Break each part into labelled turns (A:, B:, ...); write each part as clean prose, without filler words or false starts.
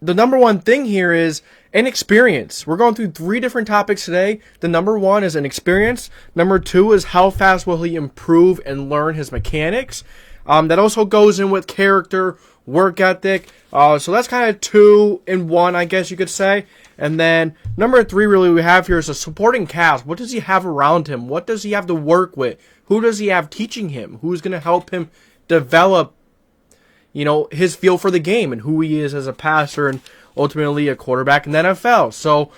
A: the number one thing here is inexperience. We're going through 3 different topics today. The number 1 is inexperience. Number 2 is how fast will he improve and learn his mechanics. That also goes in with character, work ethic. So that's kind of 2 in 1, I guess you could say. And then number 3 really we have here is a supporting cast. What does he have around him? What does he have to work with? Who does he have teaching him? Who's going to help him develop, his feel for the game and who he is as a passer and ultimately a quarterback in the NFL. So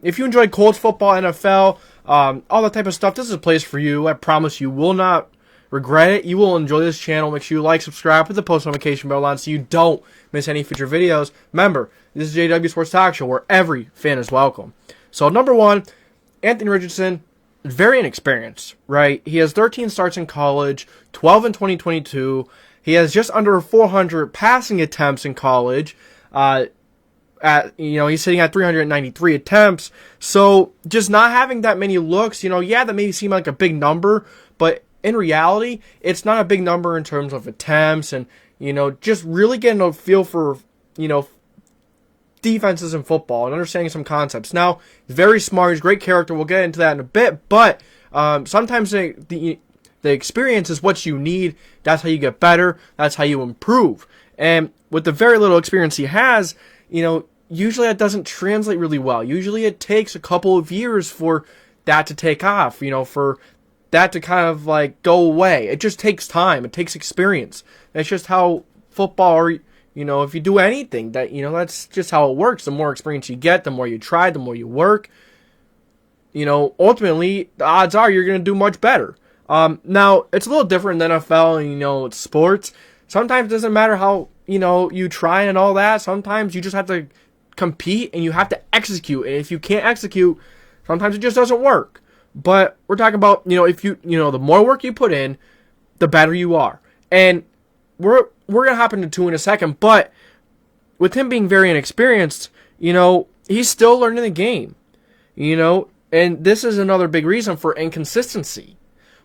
A: if you enjoy Colts football, NFL, all that type of stuff, this is a place for you. I promise you will not regret it. You will enjoy this channel. Make sure you like, subscribe, put the post notification bell on so you don't miss any future videos. Remember, this is JDW Sports Talk Show where every fan is welcome. So number 1, Anthony Richardson, very inexperienced, right? He has 13 starts in college, 12 in 2022. He has just under 400 passing attempts in college. He's sitting at 393 attempts. So just not having that many looks, that may seem like a big number, but in reality, it's not a big number in terms of attempts and, just really getting a feel for, defenses in football and understanding some concepts. Now, he's very smart. He's a great character. We'll get into that in a bit, but sometimes the experience is what you need. That's how you get better. That's how you improve. And with the very little experience he has, usually that doesn't translate really well. Usually it takes a couple of years for that to take off, for that to kind of like go away. It just takes time. It takes experience. That's just how football, or, if you do anything, that's just how it works. The more experience you get, the more you try, the more you work, ultimately the odds are you're going to do much better. Now it's a little different in the NFL and, it's sports. Sometimes it doesn't matter how, you try and all that. Sometimes you just have to compete and you have to execute. And if you can't execute, sometimes it just doesn't work. But we're talking about, if the more work you put in, the better you are. And we're going to hop into 2 in a second. But with him being very inexperienced, he's still learning the game. And this is another big reason for inconsistency.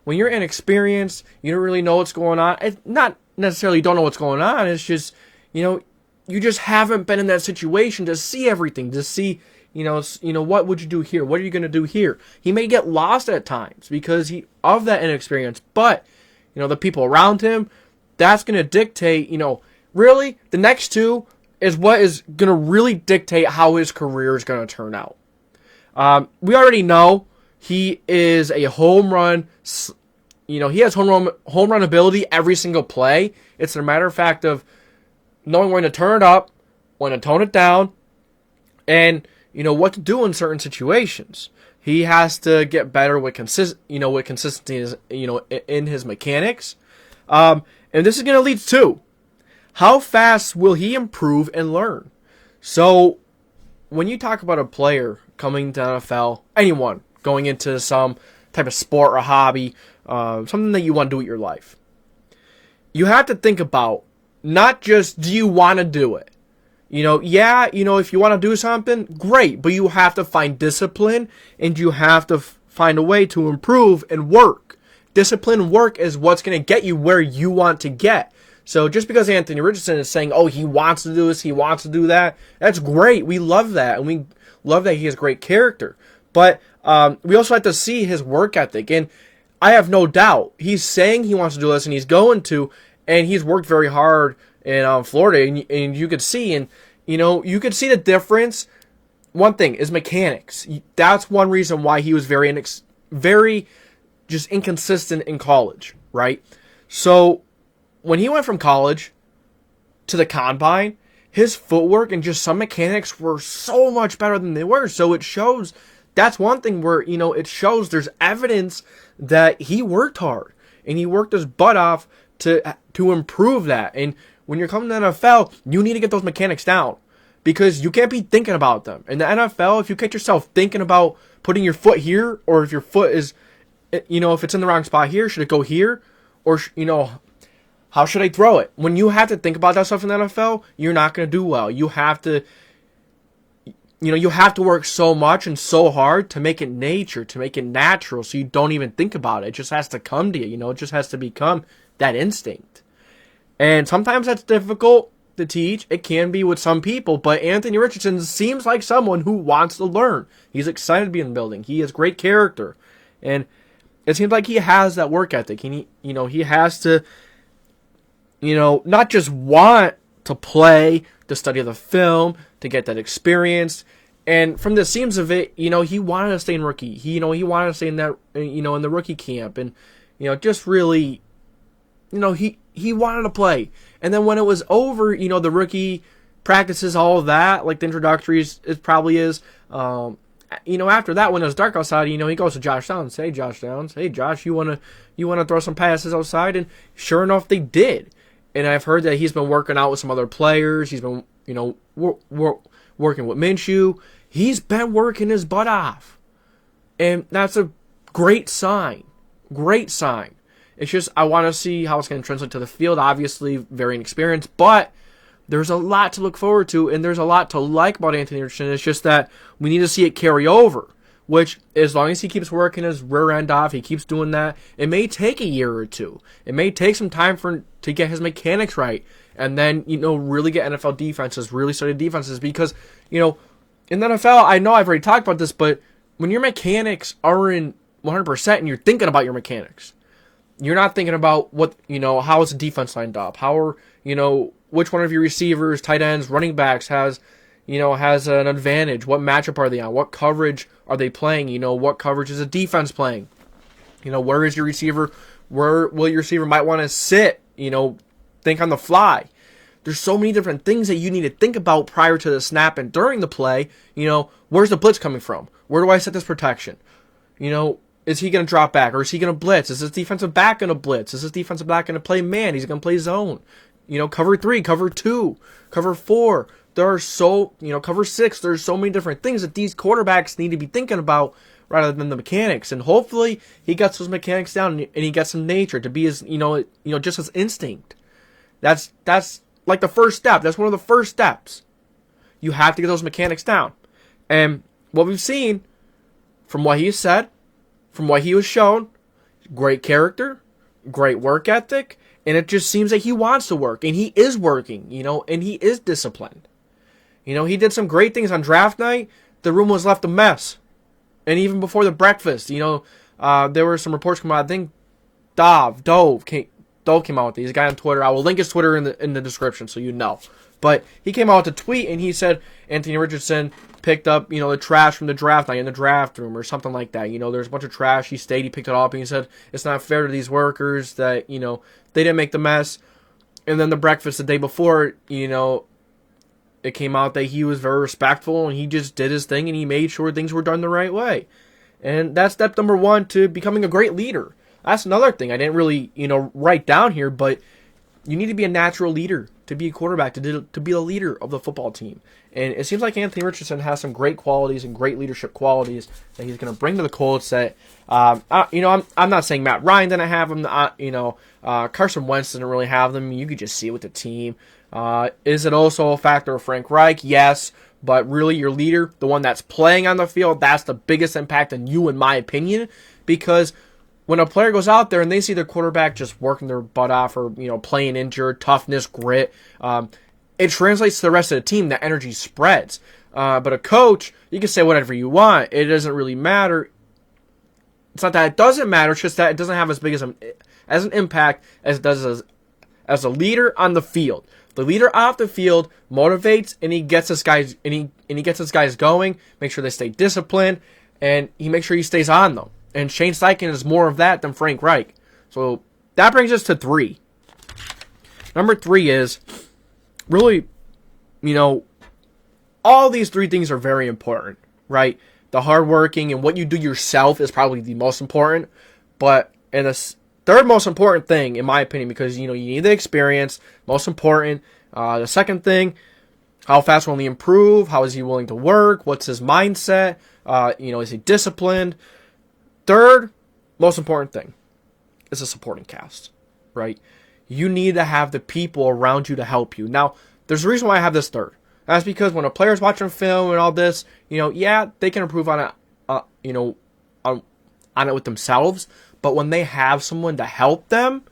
A: When you're inexperienced, you don't really know what's going on. It's not necessarily you don't know what's going on. It's just, you just haven't been in that situation to see everything, to see, what would you do here? What are you going to do here? He may get lost at times because of that inexperience, but, the people around him, that's going to dictate, really the next 2 is what is going to really dictate how his career is going to turn out. We already know he is a home run, he has home run ability every single play. It's a matter of fact of knowing when to turn it up, when to tone it down, and what to do in certain situations. He has to get better with consistency, in his mechanics. And this is going to lead to how fast will he improve and learn. So when you talk about a player coming to NFL, anyone going into some type of sport or hobby, something that you want to do with your life, you have to think about not just do you want to do it. If you want to do something, great, but you have to find discipline and you have to find a way to improve and work. Discipline and work is what's going to get you where you want to get. So just because Anthony Richardson is saying, oh, he wants to do this, he wants to do that, that's great. We love that, and we love that he has great character. But we also have to see his work ethic, and I have no doubt he's saying he wants to do this, and he's going to, and he's worked very hard in Florida, and you could see, and you could see the difference. One thing is mechanics. That's one reason why he was very just inconsistent in college, right? So when he went from college to the combine, his footwork and just some mechanics were so much better than they were. So it shows. That's one thing where it shows there's evidence that he worked hard and he worked his butt off to improve that. And when you're coming to the NFL, you need to get those mechanics down because you can't be thinking about them. In the NFL, if you catch yourself thinking about putting your foot here, or if your foot is, if it's in the wrong spot here, should it go here? Or, how should I throw it? When you have to think about that stuff in the NFL, you're not going to do well. You have to, you have to work so much and so hard to make it nature, to make it natural, so you don't even think about it. It just has to come to you, it just has to become that instinct. And sometimes that's difficult, to teach. It can be with some people, but Anthony Richardson seems like someone who wants to learn. He's excited to be in the building. He has great character, and it seems like he has that work ethic. He has to, not just want to play, to study the film, to get that experience. And from the seams of it, he wanted to stay in rookie. He wanted to stay in that, in the rookie camp, and just really, he wanted to play. And then when it was over, the rookie practices, all of that, like the introductories, it probably is. After that, when it was dark outside, he goes to Josh Downs. Hey, Josh Downs. Hey, Josh, you wanna throw some passes outside? And sure enough, they did. And I've heard that he's been working out with some other players. He's been, working with Minshew. He's been working his butt off. And that's a great sign. Great sign. It's just, I want to see how it's going to translate to the field. Obviously, very inexperienced, but there's a lot to look forward to, and there's a lot to like about Anthony Richardson. It's just that we need to see it carry over, which, as long as he keeps working his rear end off, he keeps doing that, it may take a year or two. It may take some time for him to get his mechanics right, and then, really get NFL defenses, really study defenses, because, in the NFL, I know I've already talked about this, but when your mechanics are in 100% and you're thinking about your mechanics, you're not thinking about what, how is the defense lined up, how are, which one of your receivers, tight ends, running backs has an advantage, what matchup are they on, what coverage are they playing, what coverage is the defense playing, where is your receiver, where will your receiver might want to sit, think on the fly. There's so many different things that you need to think about prior to the snap and during the play. Where's the blitz coming from? Where do I set this protection? Is he going to drop back or is he going to blitz? Is this defensive back going to blitz? Is this defensive back going to play man? He's going to play zone. Cover 3, cover 2, cover 4. There are cover 6. There's so many different things that these quarterbacks need to be thinking about rather than the mechanics. And hopefully he gets those mechanics down and he gets some nature to be his, just his instinct. That's like the first step. That's one of the first steps. You have to get those mechanics down. And what we've seen from what he said, from what he was shown, great character, great work ethic, and it just seems like he wants to work, and he is working, and he is disciplined. He did some great things on draft night. The room was left a mess. And even before the breakfast, there were some reports coming out. I think Dove came out with these. A guy on Twitter. I will link his Twitter in the description so you know. But he came out with a tweet and he said Anthony Richardson picked up, the trash from the draft night in the draft room or something like that. There's a bunch of trash. He stayed, he picked it up, and he said it's not fair to these workers that, they didn't make the mess. And then the breakfast the day before, it came out that he was very respectful and he just did his thing and he made sure things were done the right way. And that's step number 1 to becoming a great leader. That's another thing I didn't really, write down here, but you need to be a natural leader to be a quarterback, to be a leader of the football team. And it seems like Anthony Richardson has some great qualities and great leadership qualities that he's going to bring to the Colts that, I'm not saying Matt Ryan didn't have them, Carson Wentz didn't really have them. You could just see it with the team. Is it also a factor of Frank Reich? Yes. But really your leader, the one that's playing on the field, that's the biggest impact on you, in my opinion, because when a player goes out there and they see their quarterback just working their butt off or, playing injured, toughness, grit, it translates to the rest of the team. That energy spreads. But a coach, you can say whatever you want. It doesn't really matter. It's not that it doesn't matter. It's just that it doesn't have as big as an impact as it does as a leader on the field. The leader off the field motivates and he gets his guys going. Make sure they stay disciplined and he makes sure he stays on them. And Shane Steichen is more of that than Frank Reich. So that brings us to 3. Number 3 is really, all these 3 things are very important, right? The hardworking and what you do yourself is probably the most important. But in the third most important thing, in my opinion, because, you need the experience, most important. The second thing, how fast will he improve? How is he willing to work? What's his mindset? Is he disciplined? Third most important thing is a supporting cast, right? You need to have the people around you to help you. Now, there's a reason why I have this third. That's because when a player's watching film and all this, they can improve on it, on it with themselves. But when they have someone to help them,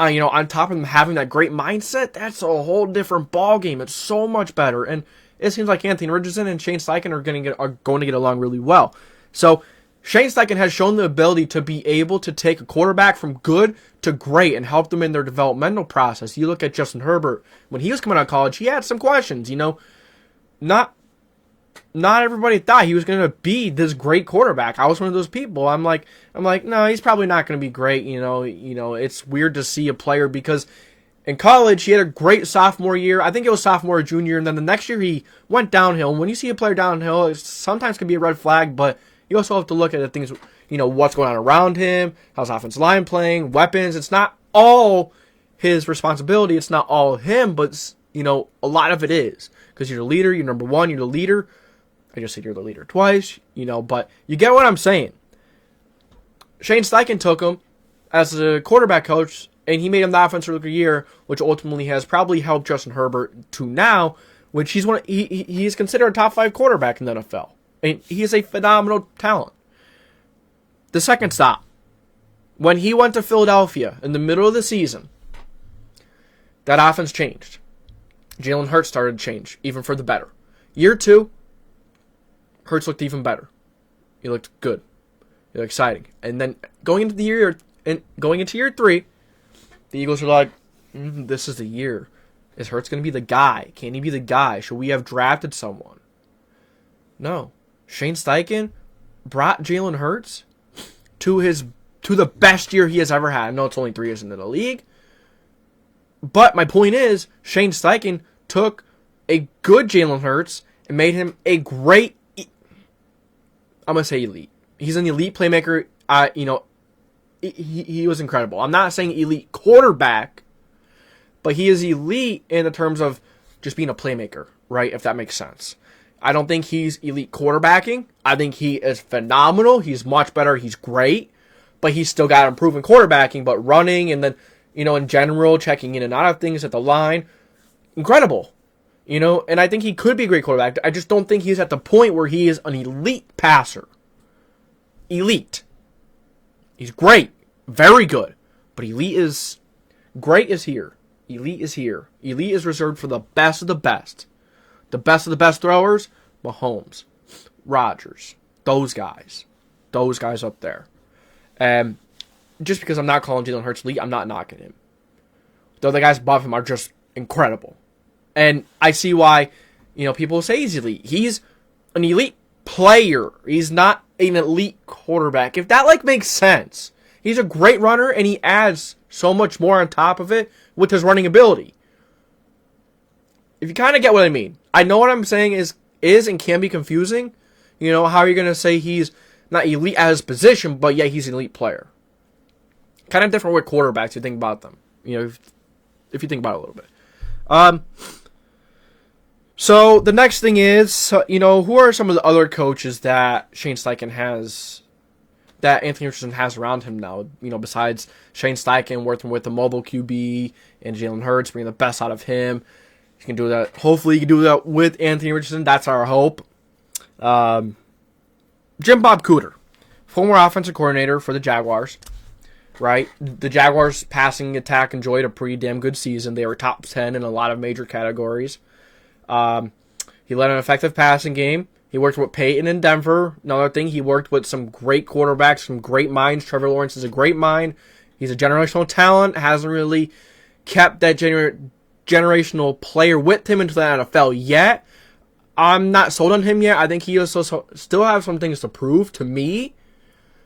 A: on top of them having that great mindset, that's a whole different ball game. It's so much better, and it seems like Anthony Richardson and Shane Steichen are going to get along really well. So Shane Steichen has shown the ability to be able to take a quarterback from good to great and help them in their developmental process. You look at Justin Herbert. When he was coming out of college, he had some questions. Not everybody thought he was going to be this great quarterback. I was one of those people. I'm like, no, he's probably not going to be great. It's weird to see a player because in college he had a great sophomore year. I think it was sophomore or junior, and then the next year he went downhill. And when you see a player downhill, it sometimes can be a red flag, but you also have to look at the things, what's going on around him, how's offensive line playing, weapons. It's not all his responsibility. It's not all him, but, a lot of it is. Because you're the leader, you're number one, you're the leader. I just said you're the leader twice, but you get what I'm saying. Shane Steichen took him as a quarterback coach, and he made him the offensive rookie of the year, which ultimately has probably helped Justin Herbert to now, which he's considered a top 5 quarterback in the NFL. And he is a phenomenal talent. The second stop, when he went to Philadelphia in the middle of the season, that offense changed. Jalen Hurts started to change, even for the better. Year 2, Hurts looked even better. He looked good. He looked exciting. And then going into year 3, the Eagles are like, this is the year. Is Hurts going to be the guy? Can he be the guy? Should we have drafted someone? No. Shane Steichen brought Jalen Hurts to the best year he has ever had. I know it's only 3 years into the league. But my point is, Shane Steichen took a good Jalen Hurts and made him a great, I'm going to say elite. He's an elite playmaker. He was incredible. I'm not saying elite quarterback, but he is elite in the terms of just being a playmaker, right? If that makes sense. I don't think he's elite quarterbacking. I think he is phenomenal. He's much better. He's great. But he's still got to improve in quarterbacking. But running and then, in general, checking in and out of things at the line, incredible. And I think he could be a great quarterback. I just don't think he's at the point where he is an elite passer. Elite. He's great. Very good. But great is here. Elite is here. Elite is reserved for the best of the best. The best of the best throwers, Mahomes, Rodgers, those guys up there. Just because I'm not calling Jalen Hurts elite, I'm not knocking him. The other guys above him are just incredible. And I see why, people say he's elite. He's an elite player. He's not an elite quarterback. If that, makes sense. He's a great runner, and he adds so much more on top of it with his running ability. If you kind of get what I mean. I know what I'm saying is and can be confusing. How are you going to say he's not elite at his position, but yet he's an elite player? Kind of different with quarterbacks, you think about them. If you think about it a little bit. So the next thing is, who are some of the other coaches that Shane Steichen has, that Anthony Richardson has around him now? Besides Shane Steichen working with the mobile QB and Jalen Hurts, bringing the best out of him. He can do that. Hopefully, he can do that with Anthony Richardson. That's our hope. Jim Bob Cooter, former offensive coordinator for the Jaguars. Right? The Jaguars' passing attack enjoyed a pretty damn good season. They were top 10 in a lot of major categories. He led an effective passing game. He worked with Peyton in Denver. Another thing, he worked with some great quarterbacks, some great minds. Trevor Lawrence is a great mind. He's a generational talent. Hasn't really kept that generational player with him into the NFL yet. I'm not sold on him yet. I think he also still has some things to prove to me.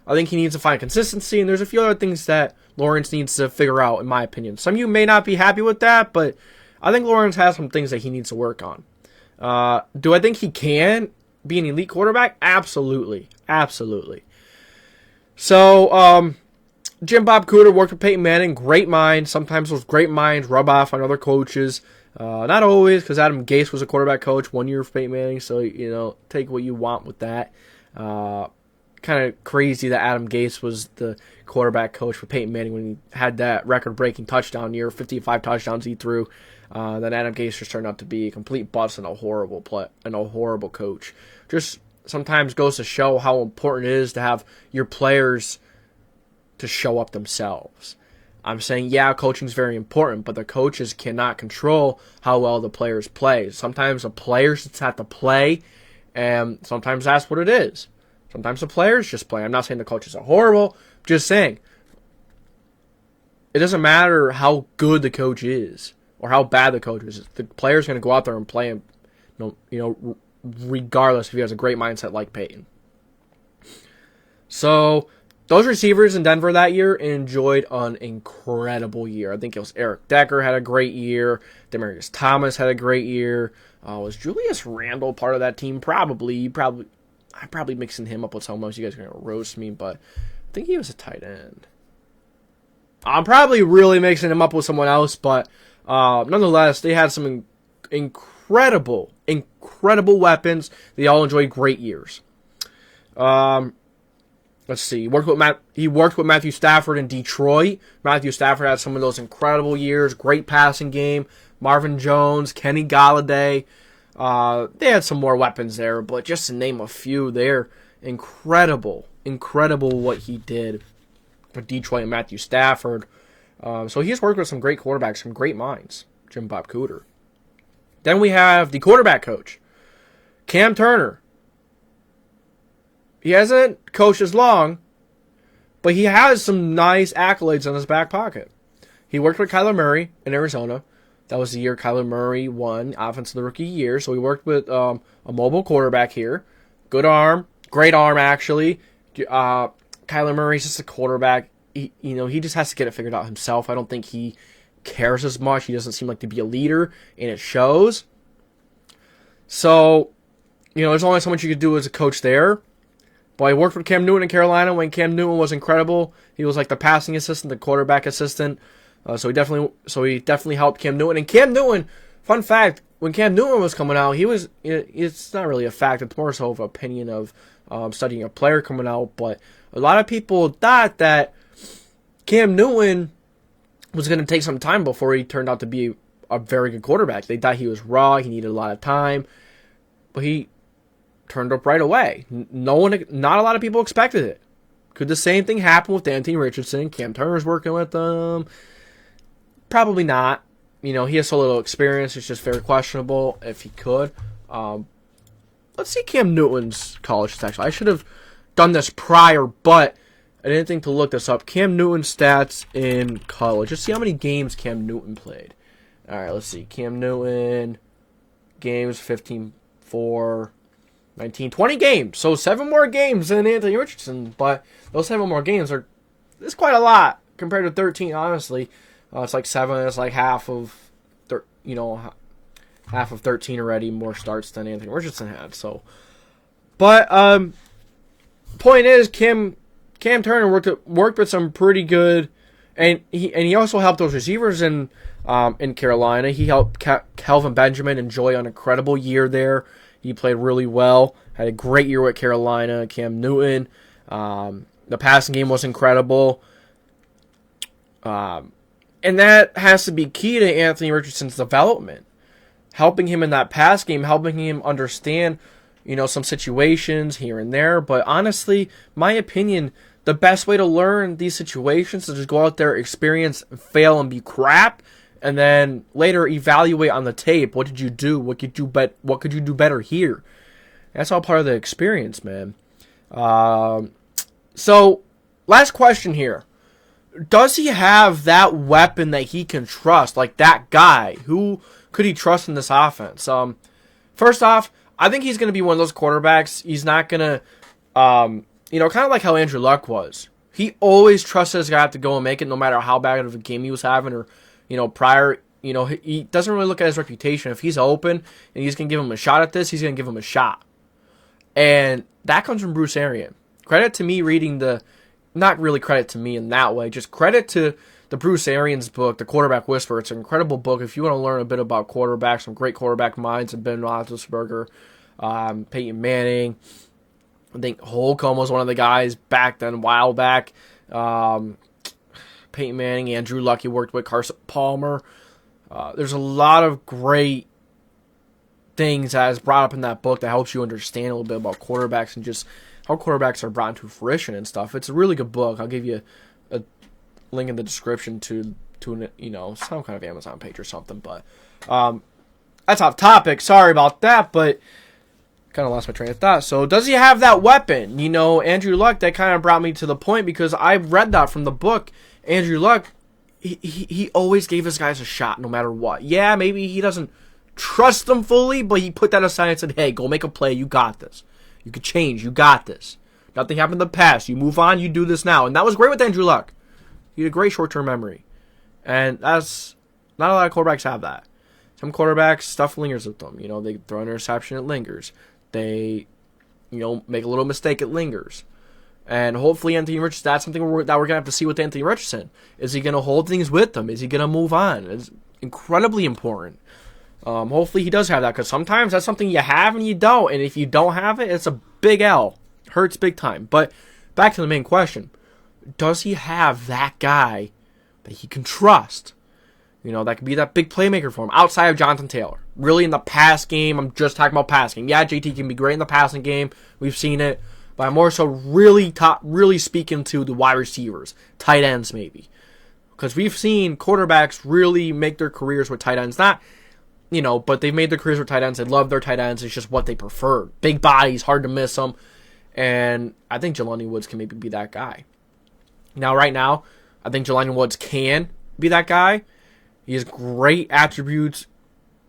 A: I think he needs to find consistency, and there's a few other things that Lawrence needs to figure out, in my opinion. Some of you may not be happy with that, but I think Lawrence has some things that he needs to work on. Do I think he can be an elite quarterback? Absolutely. Absolutely. So, Jim Bob Cooter worked with Peyton Manning. Great mind. Sometimes those great minds rub off on other coaches. Not always, because Adam Gase was a quarterback coach 1 year for Peyton Manning, so, take what you want with that. Kind of crazy that Adam Gase was the quarterback coach for Peyton Manning when he had that record-breaking touchdown year, 55 touchdowns he threw. Then Adam Gase just turned out to be a complete bust and a horrible coach. Just sometimes goes to show how important it is to have your players to show up themselves. I'm saying, yeah, coaching is very important, but the coaches cannot control how well the players play. Sometimes the players just have to play, and sometimes that's what it is. Sometimes the players just play. I'm not saying the coaches are horrible. I'm just saying it doesn't matter how good the coach is or how bad the coach is. The player's going to go out there and play, regardless if he has a great mindset like Peyton. So those receivers in Denver that year enjoyed an incredible year. I think it was Eric Decker had a great year. Demaryius Thomas had a great year. Was Julius Randle part of that team? Probably. I'm probably mixing him up with someone else. You guys are going to roast me, but I think he was a tight end. I'm probably really mixing him up with someone else, but nonetheless, they had some incredible weapons. They all enjoyed great years. Let's see. He worked with Matthew Stafford in Detroit. Matthew Stafford had some of those incredible years. Great passing game. Marvin Jones, Kenny Galladay. They had some more weapons there, but just to name a few, they're incredible. Incredible what he did for Detroit and Matthew Stafford. So he's worked with some great quarterbacks, some great minds. Jim Bob Cooter. Then we have the quarterback coach, Cam Turner. He hasn't coached as long, but he has some nice accolades in his back pocket. He worked with Kyler Murray in Arizona. That was the year Kyler Murray won Offensive of the Rookie Year. So he worked with a mobile quarterback here. Good arm. Great arm, actually. Kyler Murray's just a quarterback. He just has to get it figured out himself. I don't think he cares as much. He doesn't seem like to be a leader, and it shows. So, there's only so much you could do as a coach there. But he worked with Cam Newton in Carolina when Cam Newton was incredible. He was like the passing assistant, the quarterback assistant. So he definitely helped Cam Newton. And Cam Newton, fun fact, when Cam Newton was coming out, it's not really a fact. It's more so of an opinion of studying a player coming out. But a lot of people thought that Cam Newton was going to take some time before he turned out to be a very good quarterback. They thought he was raw. He needed a lot of time. But he turned up right away. Not a lot of people expected it. Could the same thing happen with Anthony Richardson? Cam Turner's working with them. Probably not. He has so little experience. It's just very questionable if he could. Let's see Cam Newton's college stats. I should have done this prior, but I didn't think to look this up. Cam Newton's stats in college. Let's see how many games Cam Newton played. All right, let's see. Cam Newton, games, 15, 4, 19, 20 games. So 7 more games than Anthony Richardson. But those 7 more games it's quite a lot compared to 13, honestly. It's like 7. It's like half of 13 already. More starts than Anthony Richardson had. So, but point is, Cam Turner worked with some pretty good, and he also helped those receivers in Carolina. He helped Kelvin Benjamin enjoy an incredible year there. He played really well. Had a great year with Carolina. Cam Newton. The passing game was incredible. And that has to be key to Anthony Richardson's development. Helping him in that pass game, helping him understand, some situations here and there. But honestly, my opinion, the best way to learn these situations is just go out there, experience, fail, and be crap. And then later evaluate on the tape. What did you do? What could you do better here? That's all part of the experience, man. So, last question here. Does he have that weapon that he can trust? Like that guy? Who could he trust in this offense? First off, I think he's going to be one of those quarterbacks. He's not going to, kind of like how Andrew Luck was. He always trusted his guy to go and make it no matter how bad of a game he was having or, prior. He doesn't really look at his reputation. If he's open and he's going to give him a shot at this, he's going to give him a shot. And that comes from Bruce Arians. Credit to me reading not really credit to me in that way, just credit to the Bruce Arians book, The Quarterback Whisperer. It's an incredible book. If you want to learn a bit about quarterbacks, some great quarterback minds, and Ben Roethlisberger, Peyton Manning. I think Holcomb was one of the guys back then, a while back. Peyton Manning, Andrew Luck, he worked with Carson Palmer. There's a lot of great things that is brought up in that book that helps you understand a little bit about quarterbacks and just how quarterbacks are brought into fruition and stuff. It's a really good book. I'll give you link in the description to an, some kind of Amazon page or something. But that's off topic. Sorry about that, but kind of lost my train of thought. So does he have that weapon? Andrew Luck, that kind of brought me to the point because I read that from the book. Andrew Luck, he always gave his guys a shot no matter what. Yeah, maybe he doesn't trust them fully, but he put that aside and said, hey, go make a play. You got this. You could change. You got this. Nothing happened in the past. You move on. You do this now. And that was great with Andrew Luck. He had a great short-term memory. And that's not a lot of quarterbacks have that. Some quarterbacks, stuff lingers with them. They throw an interception, it lingers. They, make a little mistake, it lingers. And hopefully Anthony Richardson, that's something that we're going to have to see with Anthony Richardson. Is he going to hold things with them? Is he going to move on? It's incredibly important. Hopefully he does have that, because sometimes that's something you have and you don't. And if you don't have it, it's a big L. Hurts big time. But back to the main question. Does he have that guy that he can trust? That could be that big playmaker for him outside of Jonathan Taylor. Really in the pass game, I'm just talking about passing. Yeah, JT can be great in the passing game. We've seen it. But I'm more so really speaking to the wide receivers, tight ends maybe. Because we've seen quarterbacks really make their careers with tight ends. Not, but they've made their careers with tight ends. They love their tight ends. It's just what they prefer. Big bodies, hard to miss them. And I think Jelani Woods can maybe be that guy. Right now, I think Jelani Woods can be that guy. He has great attributes,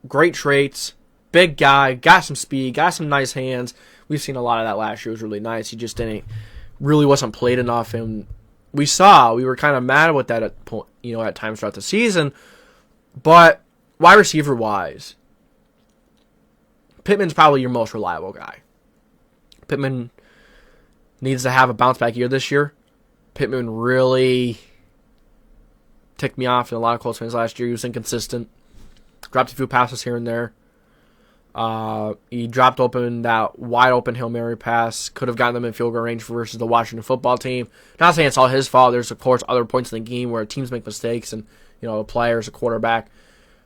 A: great traits, big guy, got some speed, got some nice hands. We've seen a lot of that last year. It was really nice. He just wasn't played enough. And we were kind of mad with that at times throughout the season. But wide receiver wise, Pittman's probably your most reliable guy. Pittman needs to have a bounce back year this year. Pittman really ticked me off in a lot of Colts fans last year. He was inconsistent. Dropped a few passes here and there. He dropped open that wide open Hail Mary pass. Could have gotten them in field goal range versus the Washington football team. Not saying it's all his fault. There's, of course, other points in the game where teams make mistakes and, a player's a quarterback.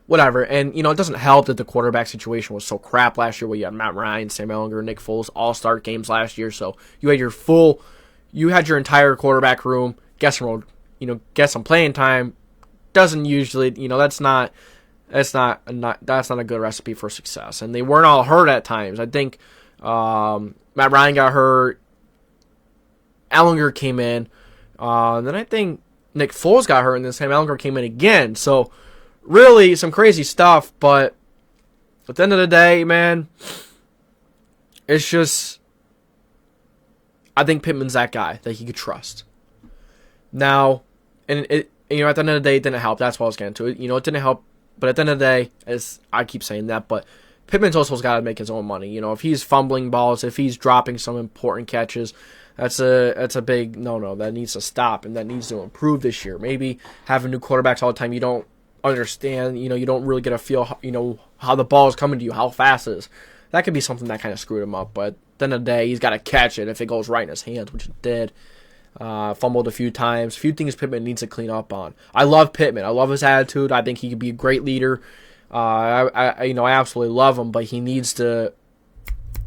A: Whatever. And, it doesn't help that the quarterback situation was so crap last year where you had Matt Ryan, Sam Ehlinger, Nick Foles all start games last year. So you had your entire quarterback room, get some playing time. Doesn't usually, that's not a good recipe for success. And they weren't all hurt at times. I think Matt Ryan got hurt. Ehlinger came in. Then I think Nick Foles got hurt, and then Sam Ehlinger came in again. So really some crazy stuff. But at the end of the day, man, it's just, I think Pittman's that guy that he could trust. Now, and at the end of the day, it didn't help. That's what I was getting to. It didn't help. But at the end of the day, as I keep saying that, but Pittman's also got to make his own money. If he's fumbling balls, if he's dropping some important catches, that's a big no-no. That needs to stop, and that needs to improve this year. Maybe having new quarterbacks all the time, you don't understand, you don't really get a feel, how the ball is coming to you, how fast it is. That could be something that kind of screwed him up. But at the end of the day, he's got to catch it if it goes right in his hands, which it did. Fumbled a few times. A few things Pittman needs to clean up on. I love Pittman. I love his attitude. I think he could be a great leader. I absolutely love him, but he needs to,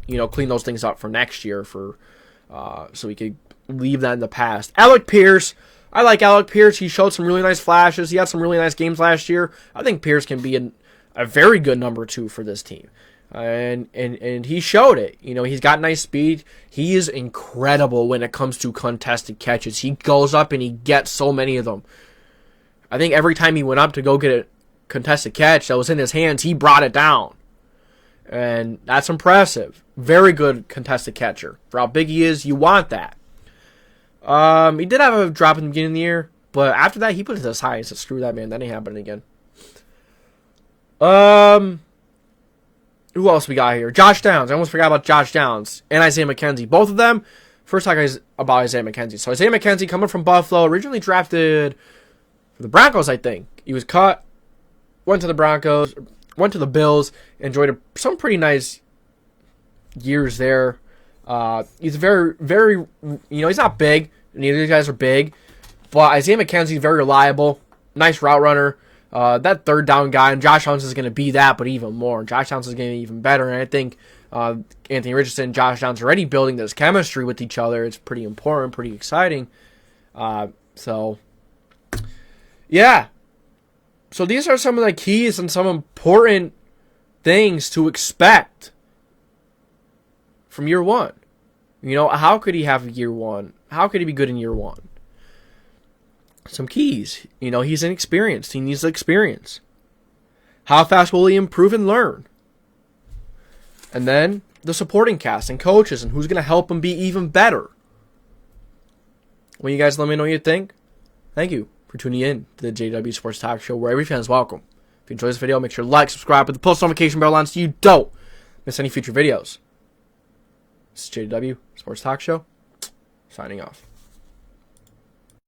A: clean those things up for next year so he could leave that in the past. Alec Pierce. I like Alec Pierce. He showed some really nice flashes. He had some really nice games last year. I think Pierce can be a very good number 2 for this team. And he showed it. He's got nice speed. He is incredible when it comes to contested catches. He goes up and he gets so many of them. I think every time he went up to go get a contested catch that was in his hands, he brought it down. And that's impressive. Very good contested catcher. For how big he is, you want that. He did have a drop in the beginning of the year, but after that, he put it as high and said, screw that, man. That ain't happening again. Who else we got here? Josh Downs. I almost forgot about Josh Downs and Isaiah McKenzie. Both of them. First talk is about Isaiah McKenzie. So Isaiah McKenzie coming from Buffalo, originally drafted for the Broncos, I think. He was cut, went to the Broncos, went to the Bills, enjoyed some pretty nice years there. He's very, very, he's not big. Neither of these guys are big. But Isaiah McKenzie is very reliable, nice route runner. That third down guy, and Josh Downs is going to be that, but even more. Josh Downs is going to be even better, and I think Anthony Richardson and Josh Downs are already building this chemistry with each other. It's pretty important, pretty exciting. So yeah. So these are some of the keys and some important things to expect from year one. You know, how could he have year one? How could he be good in year one? Some keys. You know, he's inexperienced. He needs the experience. How fast will he improve and learn? And then the supporting cast and coaches and who's going to help him be even better. Well, you guys let me know what you think. Thank you for tuning in to the JDW Sports Talk Show, where every fan is welcome. If you enjoyed this video, make sure to like, subscribe, with the post notification bell on so you don't miss any future videos. This is JDW Sports Talk Show, signing off.